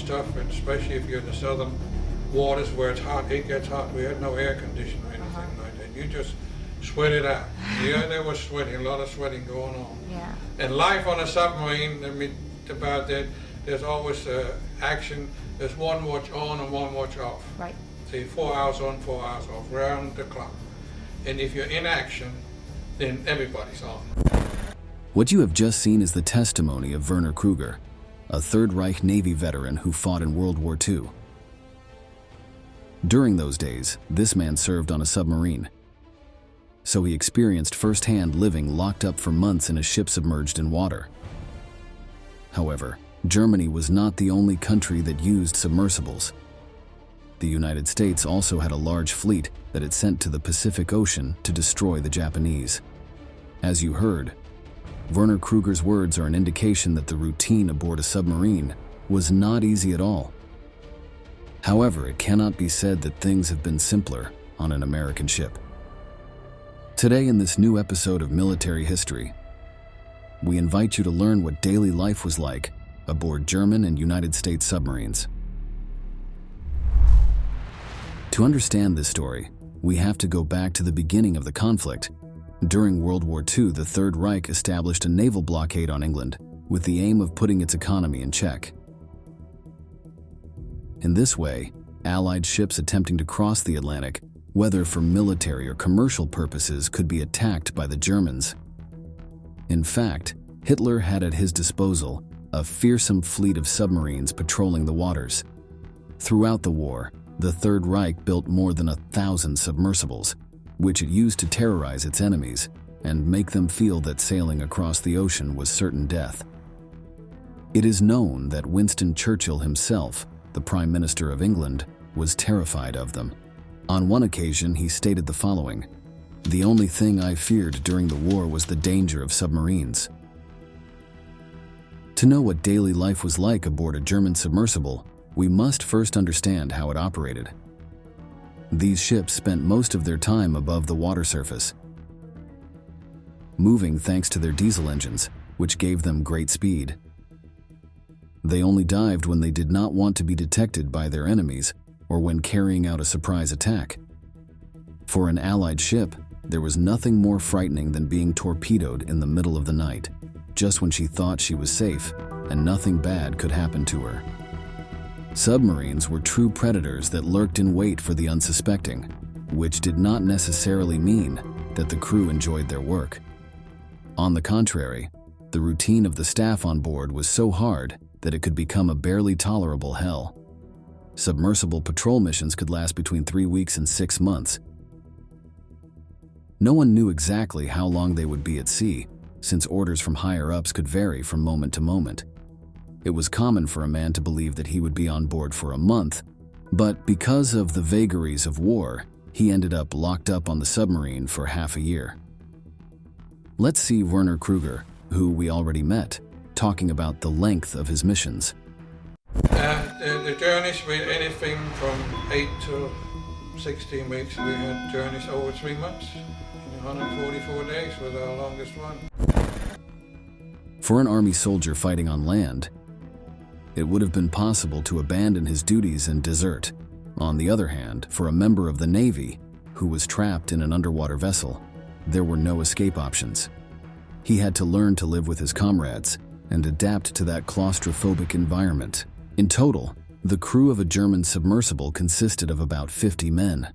stuff, and especially if you're in the southern waters where it's hot, it gets hot. We had no air conditioning or anything like that. You just sweat it out. Yeah, there was sweating, a lot of sweating going on. Yeah. And life on a submarine, I mean, about that, there's always action. There's one watch on and one watch off. Right. See, 4 hours on, 4 hours off, round the clock. And if you're in action, then everybody's on. What you have just seen is the testimony of Werner Kruger, a Third Reich Navy veteran who fought in World War II. During those days, this man served on a submarine, so he experienced firsthand living locked up for months in a ship submerged in water. However, Germany was not the only country that used submersibles. The United States also had a large fleet that it sent to the Pacific Ocean to destroy the Japanese. As you heard, Werner Kruger's words are an indication that the routine aboard a submarine was not easy at all. However, it cannot be said that things have been simpler on an American ship. Today, in this new episode of Military History, we invite you to learn what daily life was like aboard German and United States submarines. To understand this story, we have to go back to the beginning of the conflict. During World War II, the Third Reich established a naval blockade on England with the aim of putting its economy in check. In this way, Allied ships attempting to cross the Atlantic, whether for military or commercial purposes, could be attacked by the Germans. In fact, Hitler had at his disposal a fearsome fleet of submarines patrolling the waters. Throughout the war, the Third Reich built more than 1,000 submersibles, which it used to terrorize its enemies and make them feel that sailing across the ocean was certain death. It is known that Winston Churchill himself, the Prime Minister of England, was terrified of them. On one occasion, he stated the following: "The only thing I feared during the war was the danger of submarines." To know what daily life was like aboard a German submersible, we must first understand how it operated. These ships spent most of their time above the water surface, moving thanks to their diesel engines, which gave them great speed. They only dived when they did not want to be detected by their enemies or when carrying out a surprise attack. For an Allied ship, there was nothing more frightening than being torpedoed in the middle of the night, just when she thought she was safe and nothing bad could happen to her. Submarines were true predators that lurked in wait for the unsuspecting, which did not necessarily mean that the crew enjoyed their work. On the contrary, the routine of the staff on board was so hard that it could become a barely tolerable hell. Submersible patrol missions could last between 3 weeks and 6 months. No one knew exactly how long they would be at sea, since orders from higher-ups could vary from moment to moment. It was common for a man to believe that he would be on board for a month, but because of the vagaries of war, he ended up locked up on the submarine for half a year. Let's see Werner Kruger, who we already met, talking about the length of his missions. The journeys were anything from 8 to 16 weeks. We had journeys over 3 months. 144 days was our longest one. For an Army soldier fighting on land, it would have been possible to abandon his duties and desert. On the other hand, for a member of the Navy who was trapped in an underwater vessel, there were no escape options. He had to learn to live with his comrades and adapt to that claustrophobic environment. In total, the crew of a German submersible consisted of about 50 men.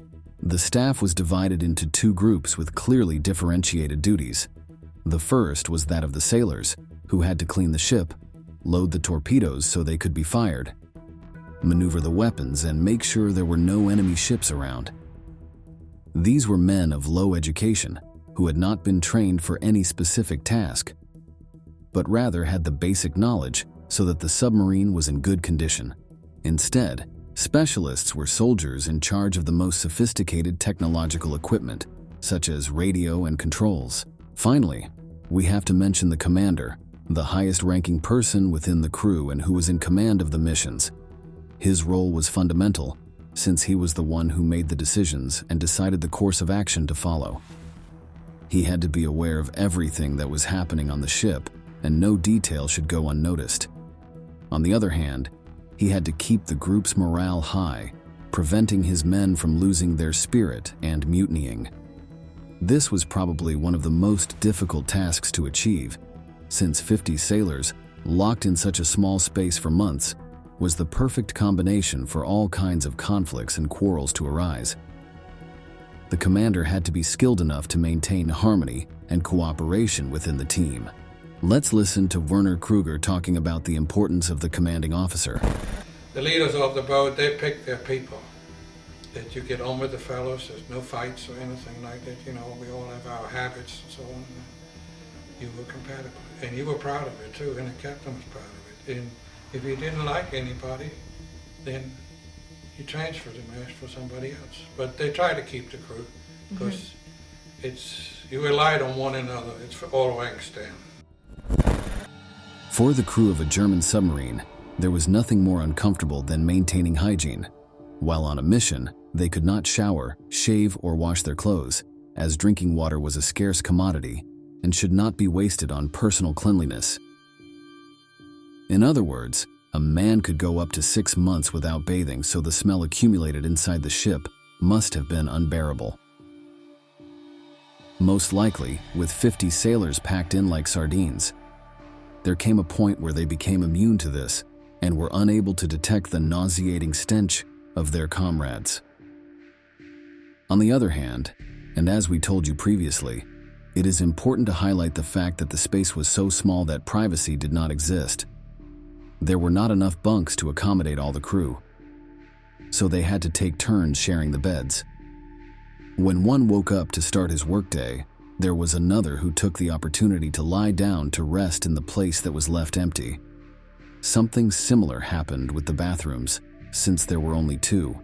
The staff was divided into 2 groups with clearly differentiated duties. The first was that of the sailors, who had to clean the ship, load the torpedoes so they could be fired, maneuver the weapons, and make sure there were no enemy ships around. These were men of low education who had not been trained for any specific task, but rather had the basic knowledge so that the submarine was in good condition. Instead, specialists were soldiers in charge of the most sophisticated technological equipment, such as radio and controls. Finally, we have to mention the commander, the highest-ranking person within the crew and who was in command of the missions. His role was fundamental, since he was the one who made the decisions and decided the course of action to follow. He had to be aware of everything that was happening on the ship, and no detail should go unnoticed. On the other hand, he had to keep the group's morale high, preventing his men from losing their spirit and mutinying. This was probably one of the most difficult tasks to achieve, since 50 sailors, locked in such a small space for months, was the perfect combination for all kinds of conflicts and quarrels to arise. The commander had to be skilled enough to maintain harmony and cooperation within the team. Let's listen to Werner Kruger talking about the importance of the commanding officer. The leaders of the boat, they pick their people. That you get on with the fellows, there's no fights or anything like that, you know, we all have our habits and so on. You were compatible, and you were proud of it too, and the captain was proud of it. And if you didn't like anybody, then you transferred and asked for somebody else. But they try to keep the crew, because you relied on one another, it's for all ranks stand. For the crew of a German submarine, there was nothing more uncomfortable than maintaining hygiene. While on a mission, they could not shower, shave, or wash their clothes, as drinking water was a scarce commodity and should not be wasted on personal cleanliness. In other words, a man could go up to 6 months without bathing, so the smell accumulated inside the ship must have been unbearable. Most likely, with 50 sailors packed in like sardines, there came a point where they became immune to this and were unable to detect the nauseating stench of their comrades. On the other hand, and as we told you previously, it is important to highlight the fact that the space was so small that privacy did not exist. There were not enough bunks to accommodate all the crew, so they had to take turns sharing the beds. When one woke up to start his workday, there was another who took the opportunity to lie down to rest in the place that was left empty. Something similar happened with the bathrooms, since there were only 2,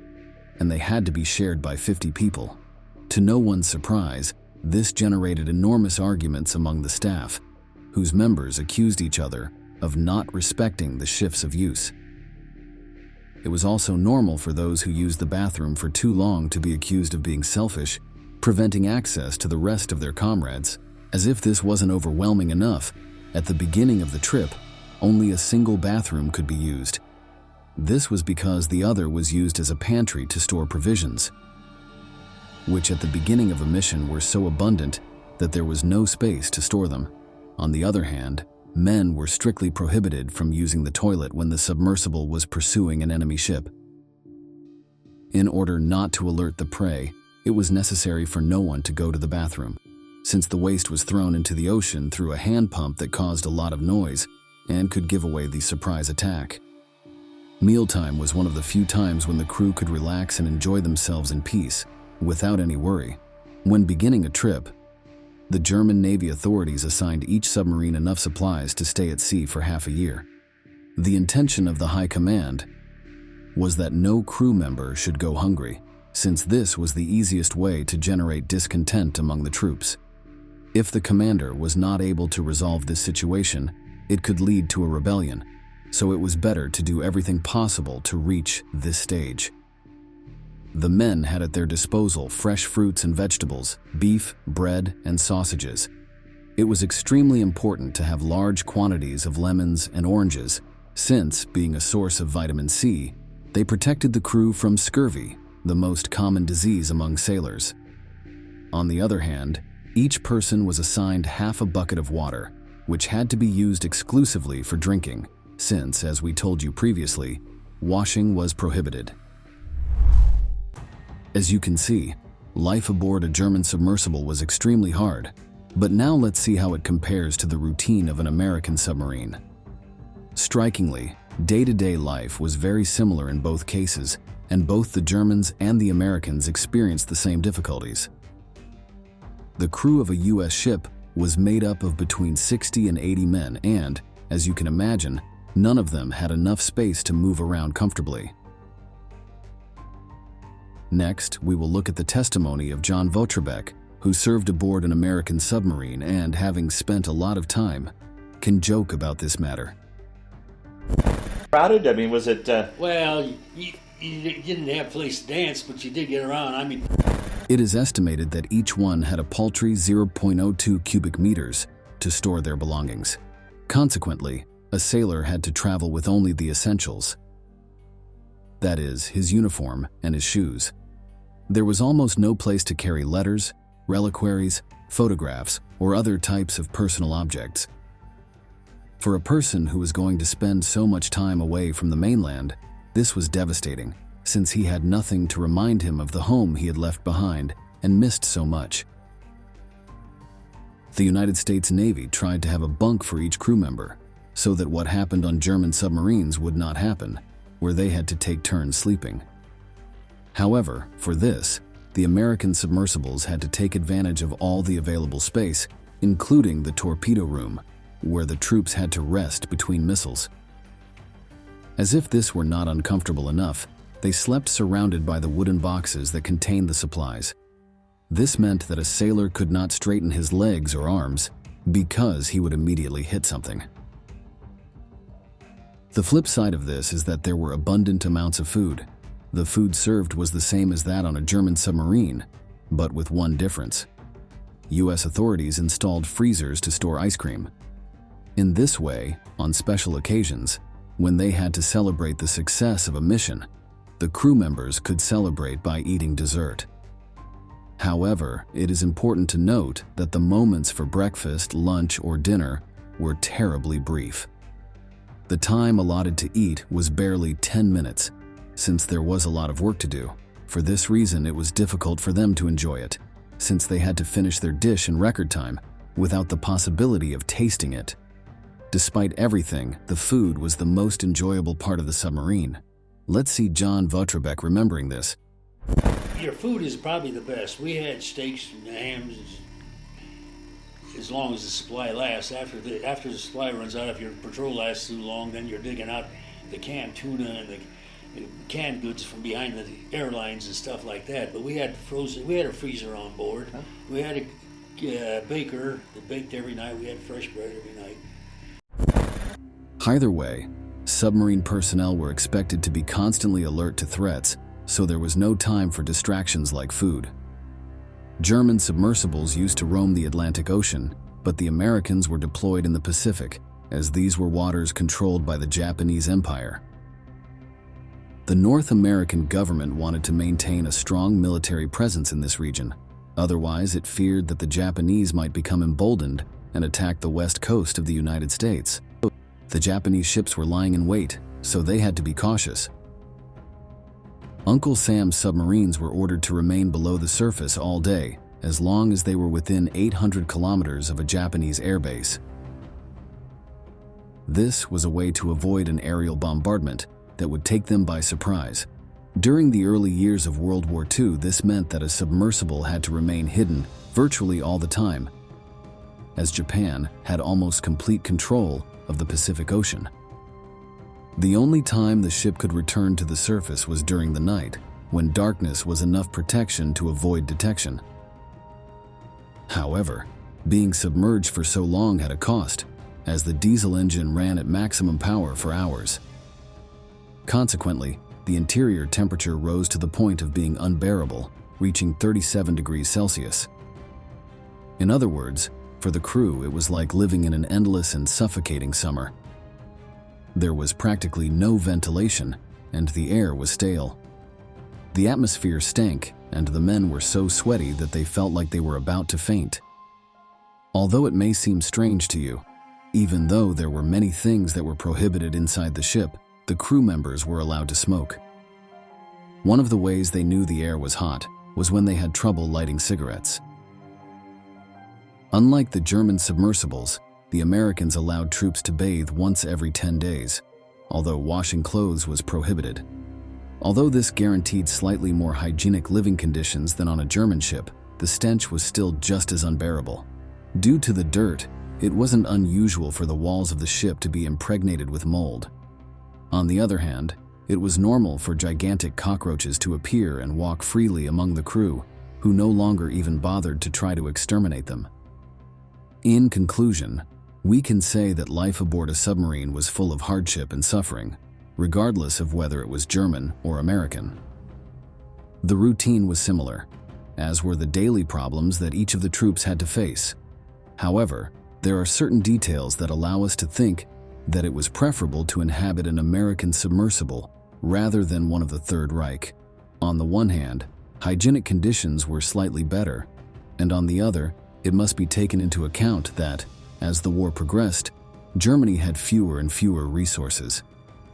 and they had to be shared by 50 people. To no one's surprise, this generated enormous arguments among the staff, whose members accused each other of not respecting the shifts of use. It was also normal for those who used the bathroom for too long to be accused of being selfish, preventing access to the rest of their comrades. As if this wasn't overwhelming enough, at the beginning of the trip, only a single bathroom could be used. This was because the other was used as a pantry to store provisions, which at the beginning of a mission were so abundant that there was no space to store them. On the other hand, men were strictly prohibited from using the toilet when the submersible was pursuing an enemy ship. In order not to alert the prey, it was necessary for no one to go to the bathroom, since the waste was thrown into the ocean through a hand pump that caused a lot of noise and could give away the surprise attack. Mealtime was one of the few times when the crew could relax and enjoy themselves in peace, without any worry. When beginning a trip, the German Navy authorities assigned each submarine enough supplies to stay at sea for half a year. The intention of the High Command was that no crew member should go hungry, since this was the easiest way to generate discontent among the troops. If the commander was not able to resolve this situation, it could lead to a rebellion, so it was better to do everything possible to reach this stage. The men had at their disposal fresh fruits and vegetables, beef, bread, and sausages. It was extremely important to have large quantities of lemons and oranges, since, being a source of vitamin C, they protected the crew from scurvy, the most common disease among sailors. On the other hand, each person was assigned half a bucket of water, which had to be used exclusively for drinking, since, as we told you previously, washing was prohibited. As you can see, life aboard a German submersible was extremely hard, but now let's see how it compares to the routine of an American submarine. Strikingly, day-to-day life was very similar in both cases, and both the Germans and the Americans experienced the same difficulties. The crew of a U.S. ship was made up of between 60 and 80 men and, as you can imagine, none of them had enough space to move around comfortably. Next, we will look at the testimony of John Votrebeck, who served aboard an American submarine and, having spent a lot of time, can joke about this matter. Crowded? I mean, was it... Well, you didn't have a place to dance, but you did get around. I mean... It is estimated that each one had a paltry 0.02 cubic meters to store their belongings. Consequently, a sailor had to travel with only the essentials. that is, his uniform and his shoes. There was almost no place to carry letters, reliquaries, photographs, or other types of personal objects. For a person who was going to spend so much time away from the mainland, this was devastating, since he had nothing to remind him of the home he had left behind and missed so much. The United States Navy tried to have a bunk for each crew member, so that what happened on German submarines would not happen, where they had to take turns sleeping. However, for this, the American submersibles had to take advantage of all the available space, including the torpedo room, where the troops had to rest between missiles. As if this were not uncomfortable enough, they slept surrounded by the wooden boxes that contained the supplies. This meant that a sailor could not straighten his legs or arms because he would immediately hit something. The flip side of this is that there were abundant amounts of food. The food served was the same as that on a German submarine, but with one difference. US authorities installed freezers to store ice cream. In this way, on special occasions, when they had to celebrate the success of a mission, the crew members could celebrate by eating dessert. However, it is important to note that the moments for breakfast, lunch, or dinner were terribly brief. The time allotted to eat was barely 10 minutes, since there was a lot of work to do. For this reason, it was difficult for them to enjoy it, since they had to finish their dish in record time, without the possibility of tasting it. Despite everything, the food was the most enjoyable part of the submarine. Let's see John Votrebeck remembering this. Your food is probably the best. We had steaks and hams as long as the supply lasts. After the supply runs out, if your patrol lasts too long, then you're digging out the canned tuna and the canned goods from behind the airlines and stuff like that. But we had a freezer on board. We had a baker that baked every night. We had fresh bread every night. Either way, submarine personnel were expected to be constantly alert to threats, so there was no time for distractions like food. German submersibles used to roam the Atlantic Ocean, but the Americans were deployed in the Pacific, as these were waters controlled by the Japanese Empire. The North American government wanted to maintain a strong military presence in this region. Otherwise, it feared that the Japanese might become emboldened and attack the west coast of the United States. The Japanese ships were lying in wait, so they had to be cautious. Uncle Sam's submarines were ordered to remain below the surface all day, as long as they were within 800 kilometers of a Japanese airbase. This was a way to avoid an aerial bombardment that would take them by surprise. During the early years of World War II, this meant that a submersible had to remain hidden virtually all the time, as Japan had almost complete control of the Pacific Ocean. The only time the ship could return to the surface was during the night, when darkness was enough protection to avoid detection. However, being submerged for so long had a cost, as the diesel engine ran at maximum power for hours. Consequently, the interior temperature rose to the point of being unbearable, reaching 37 degrees Celsius. In other words, for the crew, it was like living in an endless and suffocating summer. There was practically no ventilation, and the air was stale. The atmosphere stank, and the men were so sweaty that they felt like they were about to faint. Although it may seem strange to you, even though there were many things that were prohibited inside the ship, the crew members were allowed to smoke. One of the ways they knew the air was hot was when they had trouble lighting cigarettes. Unlike the German submersibles, the Americans allowed troops to bathe once every 10 days, although washing clothes was prohibited. Although this guaranteed slightly more hygienic living conditions than on a German ship, the stench was still just as unbearable. Due to the dirt, it wasn't unusual for the walls of the ship to be impregnated with mold. On the other hand, it was normal for gigantic cockroaches to appear and walk freely among the crew, who no longer even bothered to try to exterminate them. In conclusion, we can say that life aboard a submarine was full of hardship and suffering, regardless of whether it was German or American. The routine was similar, as were the daily problems that each of the troops had to face. However, there are certain details that allow us to think that it was preferable to inhabit an American submersible rather than one of the Third Reich. On the one hand, hygienic conditions were slightly better, and on the other, it must be taken into account that, as the war progressed, Germany had fewer and fewer resources.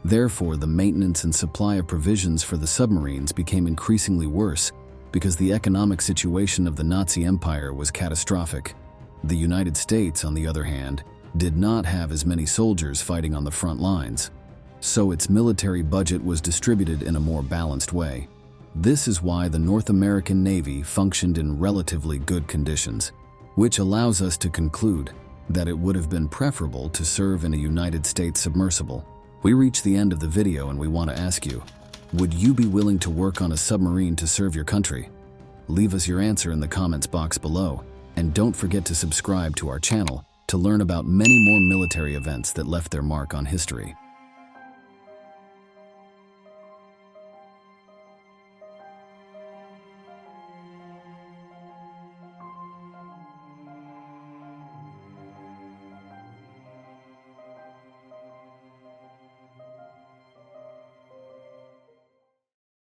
Therefore, the maintenance and supply of provisions for the submarines became increasingly worse because the economic situation of the Nazi Empire was catastrophic. The United States, on the other hand, did not have as many soldiers fighting on the front lines, so its military budget was distributed in a more balanced way. This is why the North American Navy functioned in relatively good conditions, which allows us to conclude that it would have been preferable to serve in a United States submersible. We reached the end of the video and we want to ask you, would you be willing to work on a submarine to serve your country? Leave us your answer in the comments box below, and don't forget to subscribe to our channel to learn about many more military events that left their mark on history.